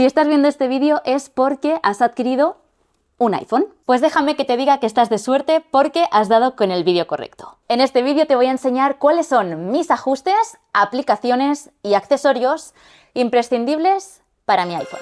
Si estás viendo este vídeo es porque has adquirido un iPhone. Pues déjame que te diga que estás de suerte porque has dado con el vídeo correcto. En este vídeo te voy a enseñar cuáles son mis ajustes, aplicaciones y accesorios imprescindibles para mi iPhone.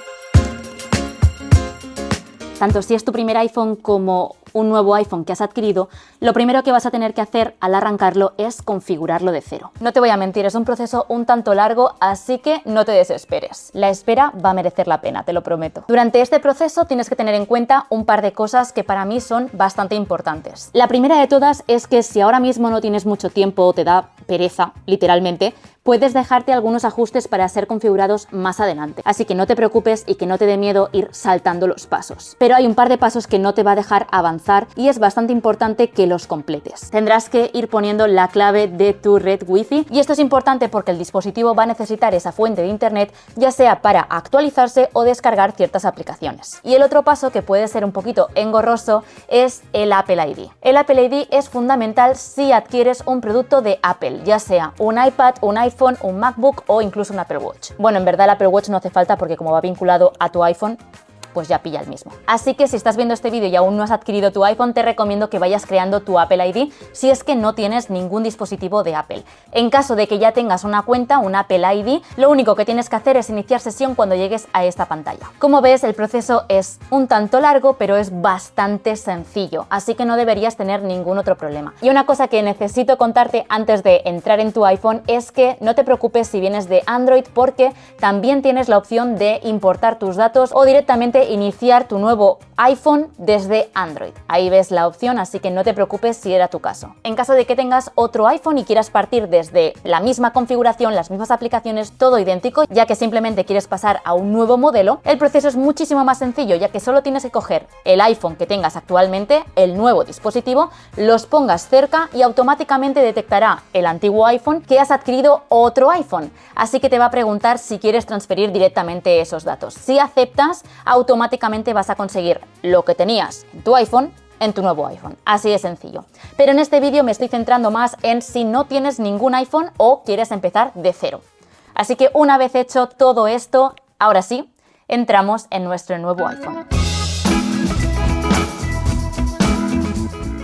Tanto si es tu primer iPhone como un nuevo iPhone que has adquirido, lo primero que vas a tener que hacer al arrancarlo es configurarlo de cero. No te voy a mentir, es un proceso un tanto largo, así que no te desesperes. La espera va a merecer la pena, te lo prometo. Durante este proceso tienes que tener en cuenta un par de cosas que para mí son bastante importantes. La primera de todas es que si ahora mismo no tienes mucho tiempo o te da pereza, literalmente, puedes dejarte algunos ajustes para ser configurados más adelante. Así que no te preocupes y que no te dé miedo ir saltando los pasos. Pero hay un par de pasos que no te va a dejar avanzar y es bastante importante que los completes. Tendrás que ir poniendo la clave de tu red Wi-Fi y esto es importante porque el dispositivo va a necesitar esa fuente de internet, ya sea para actualizarse o descargar ciertas aplicaciones. Y el otro paso, que puede ser un poquito engorroso, es el Apple ID. El Apple ID es fundamental si adquieres un producto de Apple, ya sea un iPad, un iPhone, un MacBook o incluso un Apple Watch. Bueno, en verdad el Apple Watch no hace falta porque como va vinculado a tu iPhone, pues ya pilla el mismo. Así que si estás viendo este vídeo y aún no has adquirido tu iPhone, te recomiendo que vayas creando tu Apple ID si es que no tienes ningún dispositivo de Apple. En caso de que ya tengas una cuenta, un Apple ID, lo único que tienes que hacer es iniciar sesión cuando llegues a esta pantalla. Como ves, el proceso es un tanto largo, pero es bastante sencillo, así que no deberías tener ningún otro problema. Y una cosa que necesito contarte antes de entrar en tu iPhone es que no te preocupes si vienes de Android, porque también tienes la opción de importar tus datos o directamente iniciar tu nuevo iPhone desde Android. Ahí ves la opción, así que no te preocupes si era tu caso. En caso de que tengas otro iPhone y quieras partir desde la misma configuración, las mismas aplicaciones, todo idéntico, ya que simplemente quieres pasar a un nuevo modelo, el proceso es muchísimo más sencillo, ya que solo tienes que coger el iPhone que tengas actualmente, el nuevo dispositivo, los pongas cerca y automáticamente detectará el antiguo iPhone que has adquirido otro iPhone. Así que te va a preguntar si quieres transferir directamente esos datos. Si aceptas, automáticamente vas a conseguir lo que tenías en tu iPhone en tu nuevo iPhone. Así de sencillo. Pero en este vídeo me estoy centrando más en si no tienes ningún iPhone o quieres empezar de cero. Así que una vez hecho todo esto, ahora sí, entramos en nuestro nuevo iPhone.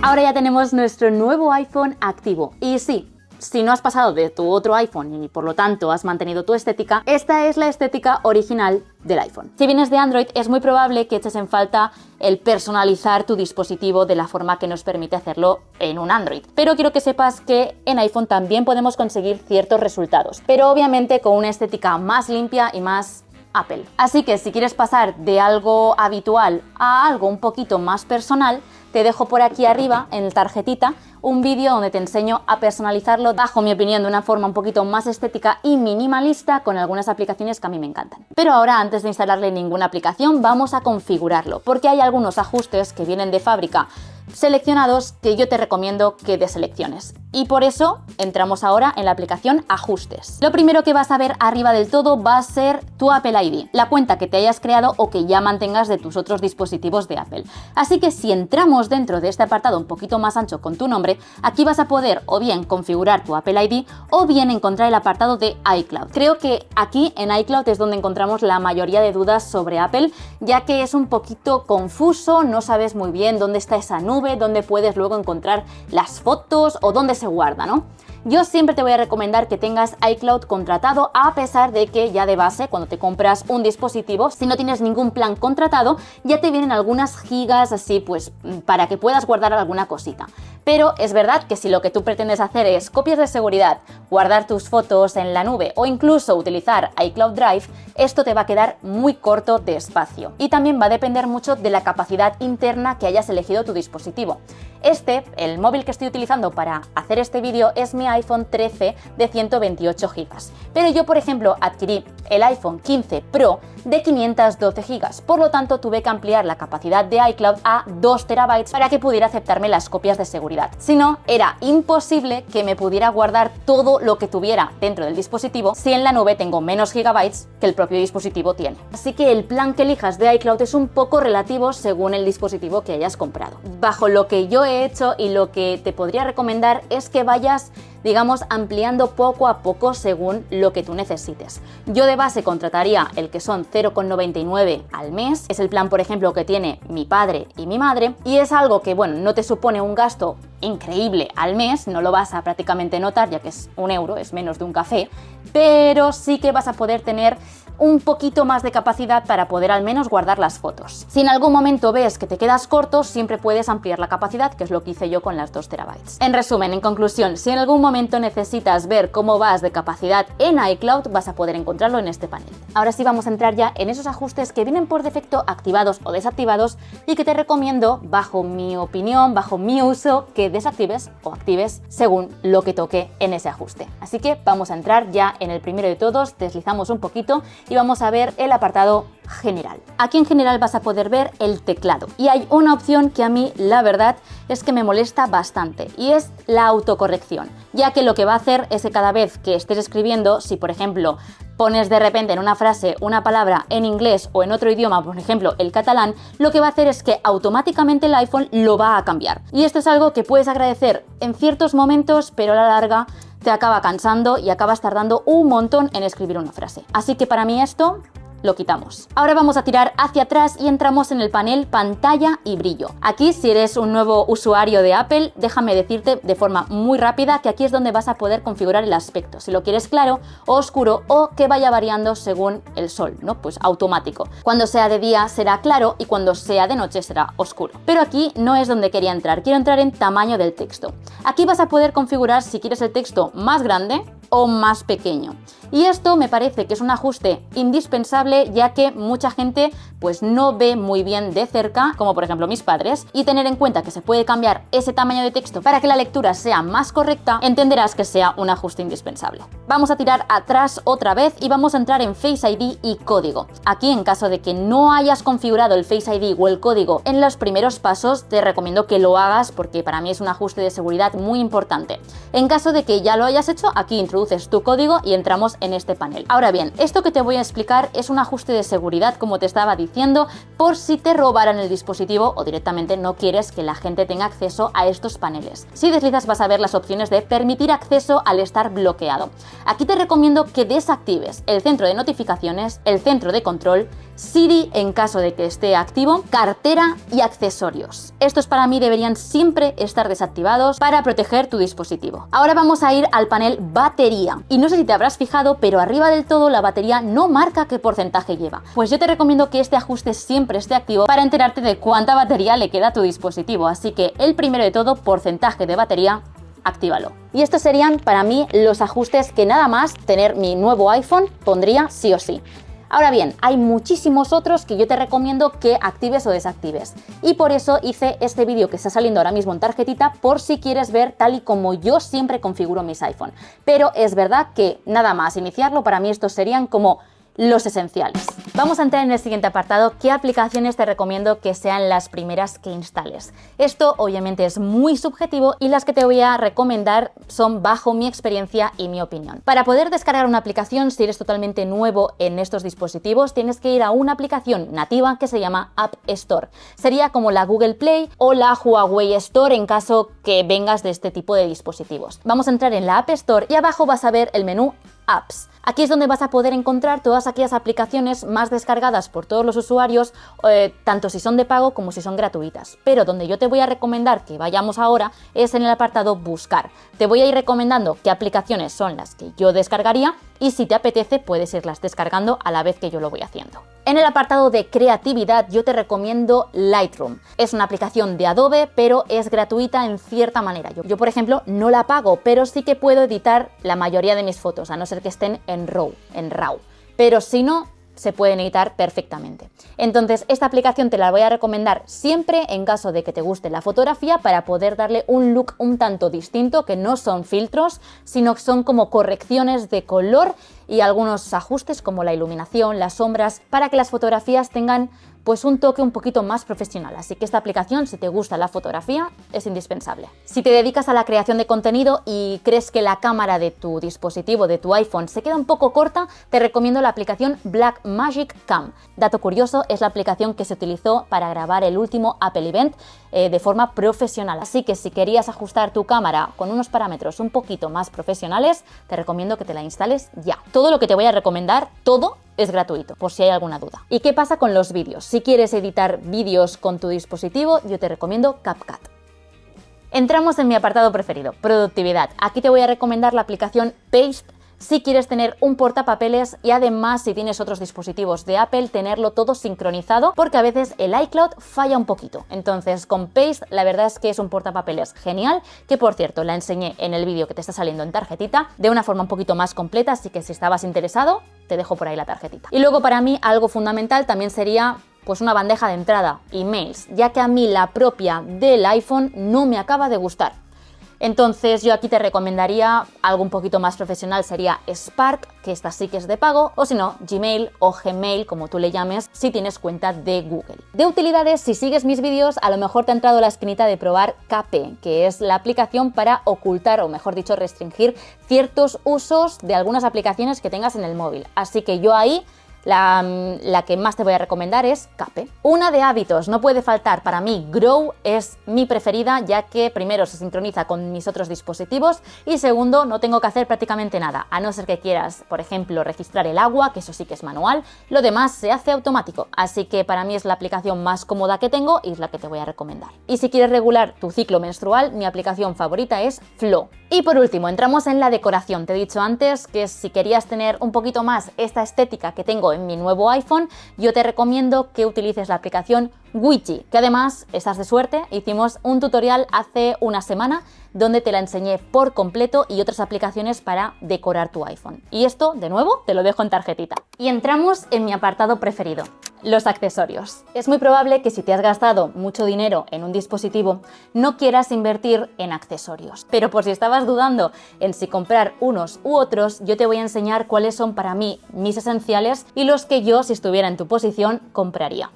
Ahora ya tenemos nuestro nuevo iPhone activo. Y sí, si no has pasado de tu otro iPhone y por lo tanto has mantenido tu estética, esta es la estética original del iPhone. Si vienes de Android, es muy probable que eches en falta el personalizar tu dispositivo de la forma que nos permite hacerlo en un Android. Pero quiero que sepas que en iPhone también podemos conseguir ciertos resultados, pero obviamente con una estética más limpia y más Apple. Así que si quieres pasar de algo habitual a algo un poquito más personal, te dejo por aquí arriba en la tarjetita un vídeo donde te enseño a personalizarlo, bajo mi opinión, de una forma un poquito más estética y minimalista, con algunas aplicaciones que a mí me encantan. Pero ahora, antes de instalarle ninguna aplicación, vamos a configurarlo, porque hay algunos ajustes que vienen de fábrica seleccionados que yo te recomiendo que deselecciones. Y por eso entramos ahora en la aplicación Ajustes. Lo primero que vas a ver arriba del todo va a ser tu Apple ID, la cuenta que te hayas creado o que ya mantengas de tus otros dispositivos de Apple. Así que si entramos dentro de este apartado un poquito más ancho con tu nombre, aquí vas a poder o bien configurar tu Apple ID o bien encontrar el apartado de iCloud. Creo que aquí en iCloud es donde encontramos la mayoría de dudas sobre Apple, ya que es un poquito confuso, no sabes muy bien dónde está esa nube, dónde puedes luego encontrar las fotos o dónde se guarda, ¿no? Yo siempre te voy a recomendar que tengas iCloud contratado, a pesar de que ya de base, cuando te compras un dispositivo, si no tienes ningún plan contratado, ya te vienen algunas gigas así, pues para que puedas guardar alguna cosita. Pero es verdad que si lo que tú pretendes hacer es copias de seguridad, guardar tus fotos en la nube o incluso utilizar iCloud Drive, esto te va a quedar muy corto de espacio. Y también va a depender mucho de la capacidad interna que hayas elegido tu dispositivo. El móvil que estoy utilizando para hacer este vídeo es mi iPhone 13 de 128 GB. Pero yo, por ejemplo, adquirí el iPhone 15 Pro de 512 GB. Por lo tanto, tuve que ampliar la capacidad de iCloud a 2 TB para que pudiera aceptarme las copias de seguridad. Si no, era imposible que me pudiera guardar todo lo que tuviera dentro del dispositivo si en la nube tengo menos gigabytes que el propio dispositivo tiene. Así que el plan que elijas de iCloud es un poco relativo según el dispositivo que hayas comprado. Bajo lo que yo he hecho y lo que te podría recomendar es que vayas digamos, ampliando poco a poco según lo que tú necesites. Yo de base contrataría el que son 0,99 al mes, es el plan, por ejemplo, que tiene mi padre y mi madre, y es algo que, bueno, no te supone un gasto increíble al mes, no lo vas a prácticamente notar, ya que es 1 euro, es menos de un café, pero sí que vas a poder tener un poquito más de capacidad para poder al menos guardar las fotos. Si en algún momento ves que te quedas corto, siempre puedes ampliar la capacidad, que es lo que hice yo con las 2 terabytes. En resumen, en conclusión, si en algún momento necesitas ver cómo vas de capacidad en iCloud, vas a poder encontrarlo en este panel. Ahora sí vamos a entrar ya en esos ajustes que vienen por defecto activados o desactivados y que te recomiendo, bajo mi opinión, bajo mi uso, que desactives o actives según lo que toque en ese ajuste. Así que vamos a entrar ya en el primero de todos, deslizamos un poquito y vamos a ver el apartado general. Aquí en general vas a poder ver el teclado y hay una opción que a mí la verdad es que me molesta bastante y es la autocorrección, ya que lo que va a hacer es que cada vez que estés escribiendo, si por ejemplo pones de repente en una frase una palabra en inglés o en otro idioma, por ejemplo el catalán, lo que va a hacer es que automáticamente el iPhone lo va a cambiar. Y esto es algo que puedes agradecer en ciertos momentos, pero a la larga te acaba cansando y acabas tardando un montón en escribir una frase. Así que para mí esto lo quitamos. Ahora vamos a tirar hacia atrás y entramos en el panel pantalla y brillo. Aquí, si eres un nuevo usuario de Apple, déjame decirte de forma muy rápida que aquí es donde vas a poder configurar el aspecto, si lo quieres claro o oscuro o que vaya variando según el sol, ¿no? Pues automático. Cuando sea de día será claro y cuando sea de noche será oscuro. Pero aquí no es donde quería entrar, quiero entrar en tamaño del texto. Aquí vas a poder configurar si quieres el texto más grande o más pequeño. Y esto me parece que es un ajuste indispensable, ya que mucha gente pues no ve muy bien de cerca, como por ejemplo mis padres, y tener en cuenta que se puede cambiar ese tamaño de texto para que la lectura sea más correcta, entenderás que sea un ajuste indispensable. Vamos a tirar atrás otra vez y vamos a entrar en Face ID y código. Aquí, en caso de que no hayas configurado el Face ID o el código en los primeros pasos, te recomiendo que lo hagas porque para mí es un ajuste de seguridad muy importante. En caso de que ya lo hayas hecho, aquí introduces tu código y entramos en este panel. Ahora bien, esto que te voy a explicar es un ajuste de seguridad, como te estaba diciendo, por si te robaran el dispositivo o directamente no quieres que la gente tenga acceso a estos paneles. Si deslizas vas a ver las opciones de permitir acceso al estar bloqueado. Aquí te recomiendo que desactives el centro de notificaciones, el centro de control, Siri en caso de que esté activo, cartera y accesorios. Estos para mí deberían siempre estar desactivados para proteger tu dispositivo. Ahora vamos a ir al panel batería. Y no sé si te habrás fijado, pero arriba del todo la batería no marca qué porcentaje lleva. Pues yo te recomiendo que este ajuste siempre esté activo para enterarte de cuánta batería le queda a tu dispositivo. Así que el primero de todo, porcentaje de batería, actívalo. Y estos serían para mí los ajustes que nada más tener mi nuevo iPhone pondría sí o sí. Ahora bien, hay muchísimos otros que yo te recomiendo que actives o desactives. Y por eso hice este vídeo que está saliendo ahora mismo en tarjetita por si quieres ver tal y como yo siempre configuro mis iPhone. Pero es verdad que nada más iniciarlo, para mí estos serían como los esenciales. Vamos a entrar en el siguiente apartado, qué aplicaciones te recomiendo que sean las primeras que instales. Esto obviamente es muy subjetivo y las que te voy a recomendar son bajo mi experiencia y mi opinión. Para poder descargar una aplicación, si eres totalmente nuevo en estos dispositivos, tienes que ir a una aplicación nativa que se llama App Store. Sería como la Google Play o la Huawei Store en caso que vengas de este tipo de dispositivos. Vamos a entrar en la App Store y abajo vas a ver el menú Apps. Aquí es donde vas a poder encontrar todas aquellas aplicaciones más descargadas por todos los usuarios, tanto si son de pago como si son gratuitas. Pero donde yo te voy a recomendar que vayamos ahora es en el apartado Buscar. Te voy a ir recomendando qué aplicaciones son las que yo descargaría y si te apetece puedes irlas descargando a la vez que yo lo voy haciendo. En el apartado de creatividad yo te recomiendo Lightroom. Es una aplicación de Adobe, pero es gratuita en cierta manera. Yo por ejemplo, no la pago, pero sí que puedo editar la mayoría de mis fotos, a no ser que estén en RAW. Pero si no, se pueden editar perfectamente. Entonces, esta aplicación te la voy a recomendar siempre en caso de que te guste la fotografía para poder darle un look un tanto distinto, que no son filtros, sino que son como correcciones de color y algunos ajustes como la iluminación, las sombras, para que las fotografías tengan pues un toque un poquito más profesional. Así que esta aplicación, si te gusta la fotografía, es indispensable. Si te dedicas a la creación de contenido y crees que la cámara de tu dispositivo, de tu iPhone, se queda un poco corta, te recomiendo la aplicación Blackmagic Cam. Dato curioso, es la aplicación que se utilizó para grabar el último Apple Event de forma profesional. Así que si querías ajustar tu cámara con unos parámetros un poquito más profesionales, te recomiendo que te la instales ya. Todo lo que te voy a recomendar, todo es gratuito, por si hay alguna duda. ¿Y qué pasa con los vídeos? Si quieres editar vídeos con tu dispositivo, yo te recomiendo CapCut. Entramos en mi apartado preferido, productividad. Aquí te voy a recomendar la aplicación Paste si quieres tener un portapapeles y además si tienes otros dispositivos de Apple, tenerlo todo sincronizado, porque a veces el iCloud falla un poquito. Entonces con Paste la verdad es que es un portapapeles genial, que por cierto la enseñé en el vídeo que te está saliendo en tarjetita de una forma un poquito más completa, así que si estabas interesado te dejo por ahí la tarjetita. Y luego para mí algo fundamental también sería pues una bandeja de entrada, emails, ya que a mí la propia del iPhone no me acaba de gustar. Entonces yo aquí te recomendaría algo un poquito más profesional, sería Spark, que esta sí que es de pago, o si no, Gmail o Gmail, como tú le llames, si tienes cuenta de Google. De utilidades, si sigues mis vídeos, a lo mejor te ha entrado la espinita de probar KP, que es la aplicación para ocultar, o mejor dicho, restringir ciertos usos de algunas aplicaciones que tengas en el móvil. Así que yo ahí la que más te voy a recomendar es KP. Una de hábitos, no puede faltar para mí, Grow es mi preferida, ya que primero se sincroniza con mis otros dispositivos y segundo, no tengo que hacer prácticamente nada, a no ser que quieras, por ejemplo, registrar el agua, que eso sí que es manual, lo demás se hace automático, así que para mí es la aplicación más cómoda que tengo y es la que te voy a recomendar. Y si quieres regular tu ciclo menstrual, mi aplicación favorita es Flow. Y por último, entramos en la decoración. Te he dicho antes que si querías tener un poquito más esta estética que tengo en mi nuevo iPhone, yo te recomiendo que utilices la aplicación Widgy, que además, estás de suerte, hicimos un tutorial hace una semana donde te la enseñé por completo y otras aplicaciones para decorar tu iPhone. Y esto, de nuevo, te lo dejo en tarjetita. Y entramos en mi apartado preferido, los accesorios. Es muy probable que si te has gastado mucho dinero en un dispositivo, no quieras invertir en accesorios. Pero por si estabas dudando en si comprar unos u otros, yo te voy a enseñar cuáles son para mí mis esenciales y los que yo, si estuviera en tu posición, compraría.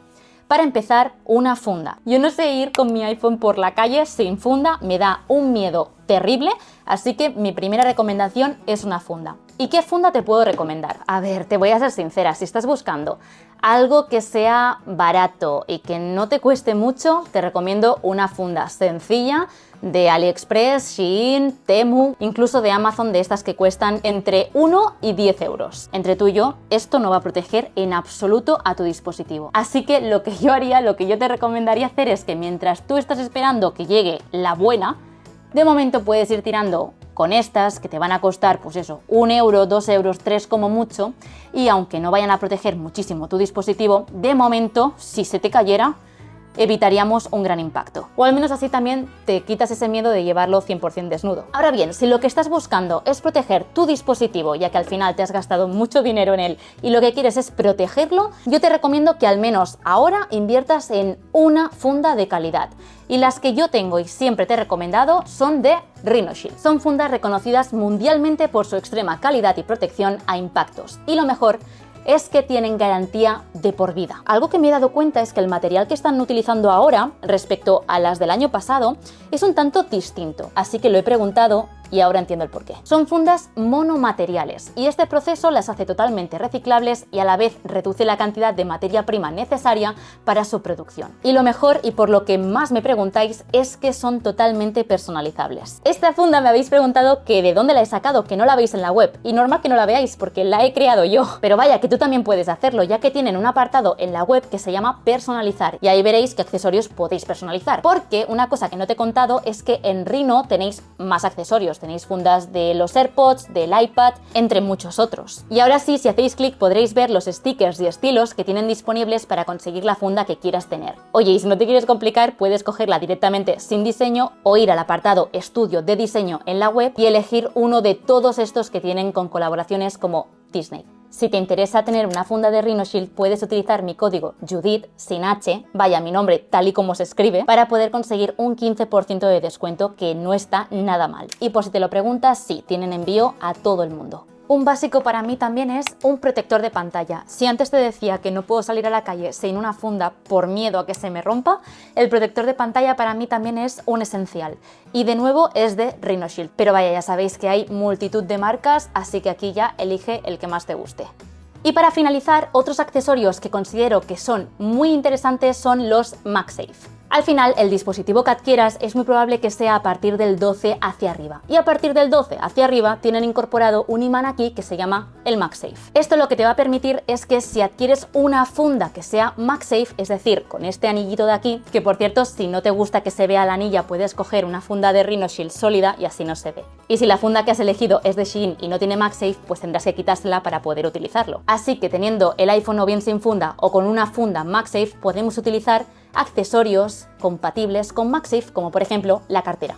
Para empezar, una funda. Yo no sé ir con mi iPhone por la calle sin funda, me da un miedo terrible, así que mi primera recomendación es una funda. ¿Y qué funda te puedo recomendar? A ver, te voy a ser sincera, si estás buscando algo que sea barato y que no te cueste mucho, te recomiendo una funda sencilla de AliExpress, Shein, Temu, incluso de Amazon, de estas que cuestan entre 1 y 10 euros. Entre tú y yo, esto no va a proteger en absoluto a tu dispositivo. Así que lo que yo haría, lo que yo te recomendaría hacer es que mientras tú estás esperando que llegue la buena, de momento puedes ir tirando con estas que te van a costar, pues eso, 1 euro, 2 euros, 3 como mucho, y aunque no vayan a proteger muchísimo tu dispositivo, de momento, si se te cayera, evitaríamos un gran impacto. O al menos así también te quitas ese miedo de llevarlo 100% desnudo. Ahora bien, si lo que estás buscando es proteger tu dispositivo, ya que al final te has gastado mucho dinero en él y lo que quieres es protegerlo, yo te recomiendo que al menos ahora inviertas en una funda de calidad. Y las que yo tengo y siempre te he recomendado son de Rhinoshield. Son fundas reconocidas mundialmente por su extrema calidad y protección a impactos. Y lo mejor es que tienen garantía de por vida. Algo que me he dado cuenta es que el material que están utilizando ahora respecto a las del año pasado es un tanto distinto, así que lo he preguntado y ahora entiendo el porqué. Son fundas monomateriales y este proceso las hace totalmente reciclables y a la vez reduce la cantidad de materia prima necesaria para su producción. Y lo mejor, y por lo que más me preguntáis, es que son totalmente personalizables. Esta funda me habéis preguntado que de dónde la he sacado, que no la veis en la web, y normal que no la veáis porque la he creado yo. Pero vaya, que tú también puedes hacerlo, ya que tienen un apartado en la web que se llama personalizar, y ahí veréis qué accesorios podéis personalizar. Porque una cosa que no te he contado es que en Rhino tenéis más accesorios. Tenéis fundas de los AirPods, del iPad, entre muchos otros. Y ahora sí, si hacéis clic podréis ver los stickers y estilos que tienen disponibles para conseguir la funda que quieras tener. Oye, y si no te quieres complicar, puedes cogerla directamente sin diseño o ir al apartado Estudio de Diseño en la web y elegir uno de todos estos que tienen con colaboraciones como Disney. Si te interesa tener una funda de Rhinoshield, puedes utilizar mi código Judith, sin H, vaya mi nombre tal y como se escribe, para poder conseguir un 15% de descuento, que no está nada mal. Y por si te lo preguntas, sí, tienen envío a todo el mundo. Un básico para mí también es un protector de pantalla. Si antes te decía que no puedo salir a la calle sin una funda por miedo a que se me rompa, el protector de pantalla para mí también es un esencial. Y de nuevo es de Rhinoshield. Pero vaya, ya sabéis que hay multitud de marcas, así que aquí ya elige el que más te guste. Y para finalizar, otros accesorios que considero que son muy interesantes son los MagSafe. Al final, el dispositivo que adquieras es muy probable que sea a partir del 12 hacia arriba. Y a partir del 12 hacia arriba tienen incorporado un imán aquí que se llama el MagSafe. Esto lo que te va a permitir es que si adquieres una funda que sea MagSafe, es decir, con este anillito de aquí, que por cierto, si no te gusta que se vea la anilla, puedes coger una funda de Rhinoshield sólida y así no se ve. Y si la funda que has elegido es de Shein y no tiene MagSafe, pues tendrás que quitársela para poder utilizarlo. Así que teniendo el iPhone o bien sin funda o con una funda MagSafe, podemos utilizar accesorios compatibles con MagSafe, como por ejemplo la cartera.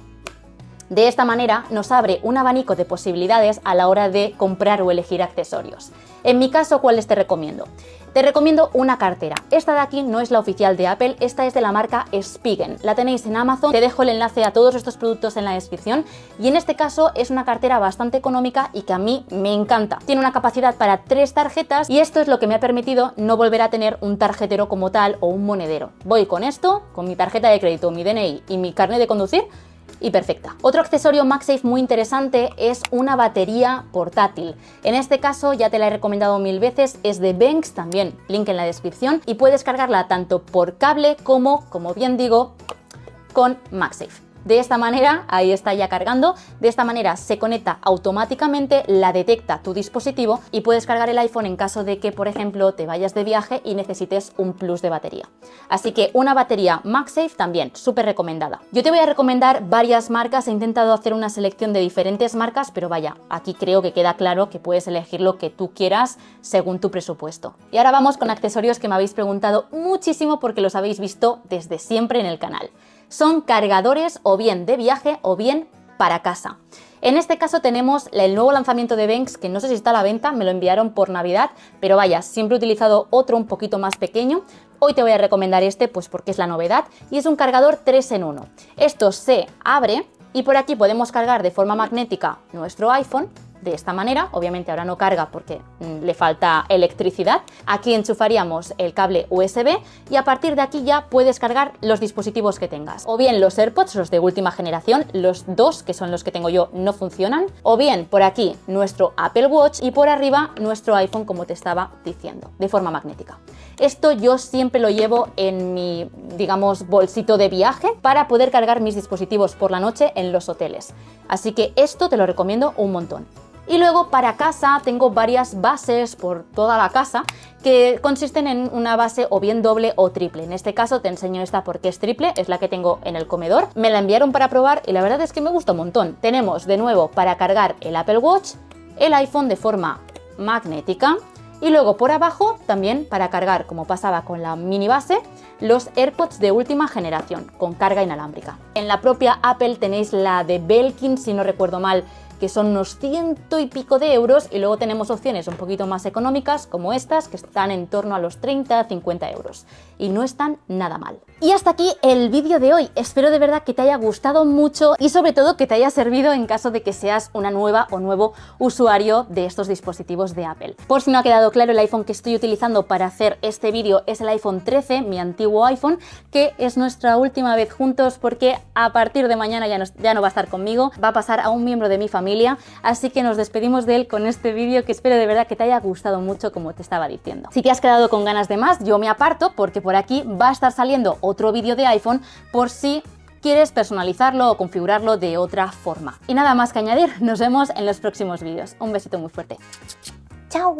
De esta manera nos abre un abanico de posibilidades a la hora de comprar o elegir accesorios. En mi caso, ¿cuáles te recomiendo? Te recomiendo una cartera. Esta de aquí no es la oficial de Apple, esta es de la marca Spigen. La tenéis en Amazon, te dejo el enlace a todos estos productos en la descripción y en este caso es una cartera bastante económica y que a mí me encanta. Tiene una capacidad para 3 tarjetas y esto es lo que me ha permitido no volver a tener un tarjetero como tal o un monedero. Voy con esto, con mi tarjeta de crédito, mi DNI y mi carnet de conducir y perfecta. Otro accesorio MagSafe muy interesante es una batería portátil. En este caso ya te la he recomendado 1000 veces, es de Benks, también link en la descripción, y puedes cargarla tanto por cable como bien digo, con MagSafe. De esta manera, ahí está ya cargando, de esta manera se conecta automáticamente, la detecta tu dispositivo y puedes cargar el iPhone en caso de que, por ejemplo, te vayas de viaje y necesites un plus de batería. Así que una batería MagSafe también, súper recomendada. Yo te voy a recomendar varias marcas, he intentado hacer una selección de diferentes marcas, pero vaya, aquí creo que queda claro que puedes elegir lo que tú quieras según tu presupuesto. Y ahora vamos con accesorios que me habéis preguntado muchísimo porque los habéis visto desde siempre en el canal. Son cargadores o bien de viaje o bien para casa. En este caso tenemos el nuevo lanzamiento de Benks, que no sé si está a la venta, me lo enviaron por Navidad, pero vaya, siempre he utilizado otro un poquito más pequeño. Hoy te voy a recomendar este pues porque es la novedad y es un cargador 3 en 1. Esto se abre y por aquí podemos cargar de forma magnética nuestro iPhone. De esta manera, obviamente ahora no carga porque le falta electricidad. Aquí enchufaríamos el cable USB y a partir de aquí ya puedes cargar los dispositivos que tengas. O bien los AirPods, los de última generación, los dos que son los que tengo yo no funcionan. O bien por aquí nuestro Apple Watch y por arriba nuestro iPhone, como te estaba diciendo, de forma magnética. Esto yo siempre lo llevo en mi, digamos, bolsito de viaje para poder cargar mis dispositivos por la noche en los hoteles. Así que esto te lo recomiendo un montón. Y luego para casa tengo varias bases por toda la casa que consisten en una base o bien doble o triple. En este caso te enseño esta porque es triple, es la que tengo en el comedor. Me la enviaron para probar y la verdad es que me gusta un montón. Tenemos de nuevo para cargar el Apple Watch, el iPhone de forma magnética y luego por abajo también para cargar, como pasaba con la mini base, los AirPods de última generación con carga inalámbrica. En la propia Apple tenéis la de Belkin, si no recuerdo mal, que son unos 100 y pico de euros y luego tenemos opciones un poquito más económicas como estas que están en torno a los 30-50 euros y no están nada mal. Y hasta aquí el vídeo de hoy, espero de verdad que te haya gustado mucho y sobre todo que te haya servido en caso de que seas una nueva o nuevo usuario de estos dispositivos de Apple. Por si no ha quedado claro, el iPhone que estoy utilizando para hacer este vídeo es el iPhone 13, mi antiguo iPhone, que es nuestra última vez juntos porque a partir de mañana ya no va a estar conmigo, va a pasar a un miembro de mi familia. Así que nos despedimos de él con este vídeo que espero de verdad que te haya gustado mucho, como te estaba diciendo. Si te has quedado con ganas de más, yo me aparto porque por aquí va a estar saliendo otro vídeo de iPhone por si quieres personalizarlo o configurarlo de otra forma. Y nada más que añadir, nos vemos en los próximos vídeos. Un besito muy fuerte. ¡Chao!